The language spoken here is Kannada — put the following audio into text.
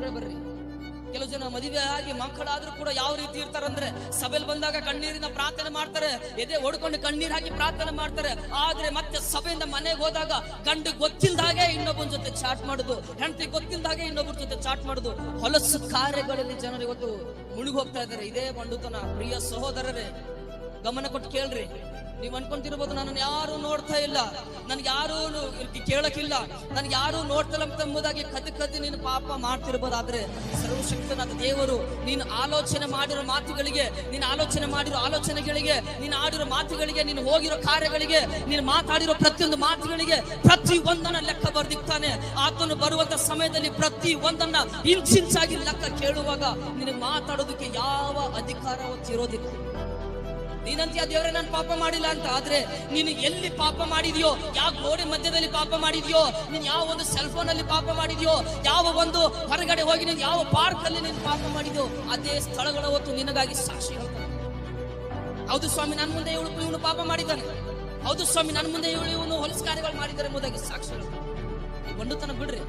ಒಳಗಡೆ ಬರ್ರಿ. ಕೆಲವು ಜನ ಮದುವೆ ಆಗಿ ಮಕ್ಕಳಾದ್ರೂ ಕೂಡ ಯಾವ ರೀತಿ ಇರ್ತಾರಂದ್ರೆ ಸಭೆಯಲ್ಲಿ ಬಂದಾಗ ಕಣ್ಣೀರಿನ ಪ್ರಾರ್ಥನೆ ಮಾಡ್ತಾರೆ, ಎದೆ ಓಡ್ಕೊಂಡು ಕಣ್ಣೀರ್ ಹಾಕಿ ಪ್ರಾರ್ಥನೆ ಮಾಡ್ತಾರೆ. ಆದ್ರೆ ಮತ್ತೆ ಸಭೆಯಿಂದ ಮನೆಗೆ ಹೋದಾಗ ಗಂಡು ಗೊತ್ತಿಲ್ದಾಗೆ ಇನ್ನೊಬ್ಬನ ಜೊತೆ ಚಾಟ್ ಮಾಡುದು, ಹೆಂಡತಿ ಗೊತ್ತಿಲ್ದಾಗೆ ಇನ್ನೊಬ್ಬರ ಜೊತೆ ಚಾಟ್ ಮಾಡುದು. ಹೊಲಸು ಕಾರ್ಯಗಳಲ್ಲಿ ಜನರು ಇವತ್ತು ಮುಳುಗಿ ಹೋಗ್ತಾ ಇದ್ದಾರೆ. ಇದೇ ಬಂಡುತನ. ಪ್ರಿಯ ಸಹೋದರರೇ, ಗಮನ ಕೊಟ್ಟು ಕೇಳ್ರಿ. ನೀವ್ ಅನ್ಕೊಂತಿರ್ಬೋದು, ನನ್ನನ್ನು ಯಾರು ನೋಡ್ತಾ ಇಲ್ಲ, ನನ್ಗೆ ಯಾರು ಕೇಳಕ್ಕಿಲ್ಲ, ನನ್ಗೆ ಯಾರು ನೋಡ್ತಲ್ಲ ಎಂಬುದಾಗಿ ಕದ್ದು ನೀನು ಪಾಪ ಮಾಡ್ತಿರ್ಬೋದು. ಆದ್ರೆ ಸರ್ವಶಕ್ತನಾದ ದೇವರು ನೀನು ಆಲೋಚನೆ ಮಾಡಿರೋ ಮಾತುಗಳಿಗೆ, ನೀನು ಆಲೋಚನೆ ಮಾಡಿರೋ ಆಲೋಚನೆಗಳಿಗೆ, ನೀನು ಆಡಿರೋ ಮಾತುಗಳಿಗೆ, ನೀನು ಹೋಗಿರೋ ಕಾರ್ಯಗಳಿಗೆ, ನೀನು ಮಾತಾಡಿರೋ ಪ್ರತಿಯೊಂದು ಮಾತುಗಳಿಗೆ ಪ್ರತಿ ಒಂದನ್ನ ಲೆಕ್ಕ ಬರ್ದಿರ್ತಾನೆ. ಆತನು ಬರುವಂತ ಸಮಯದಲ್ಲಿ ಪ್ರತಿ ಒಂದನ್ನ ಇಂಚಿಂಚಾಗಿ ಲೆಕ್ಕ ಕೇಳುವಾಗ ನಿನಗೆ ಮಾತಾಡೋದಕ್ಕೆ ಯಾವ ಅಧಿಕಾರ ಇರೋದಿಲ್ಲ. ನೀನಂತೀಯ ದೇವರೇ ನಾನು ಪಾಪ ಮಾಡಿಲ್ಲ ಅಂತ. ಆದ್ರೆ ನೀನು ಎಲ್ಲಿ ಪಾಪ ಮಾಡಿದ್ಯೋ, ಯಾವ ಗೋಡೆ ಮಧ್ಯದಲ್ಲಿ ಪಾಪ ಮಾಡಿದ್ಯೋ, ನೀನು ಯಾವ ಒಂದು ಸೆಲ್ ಫೋನ್ ಅಲ್ಲಿ ಪಾಪ ಮಾಡಿದ್ಯೋ, ಯಾವ ಒಂದು ಹೊರಗಡೆ ಹೋಗಿ ನೀನು ಯಾವ ಪಾರ್ಕ್ ಅಲ್ಲಿ ನೀನು ಪಾಪ ಮಾಡಿದ್ಯೋ, ಅದೇ ಸ್ಥಳಗಳ ಹೊತ್ತು ನಿನಗಾಗಿ ಸಾಕ್ಷಿ ಹೇಳ್ತಾನೆ. ಹೌದು ಸ್ವಾಮಿ, ನನ್ನ ಮುಂದೆ ಇವನು ಪಾಪ ಮಾಡಿದ್ದಾನೆ, ಹೌದು ಸ್ವಾಮಿ ನನ್ನ ಮುಂದೆ ಇವನು ಹೊಲಸು ಕಾರ್ಯಗಳು ಮಾಡಿದ್ದಾರೆ ಎಂಬುದಾಗಿ ಸಾಕ್ಷಿ ಹೇಳ್ತಾನೆ. ಈ ಬಂಡುತನ ಬಿಡ್ರಿ.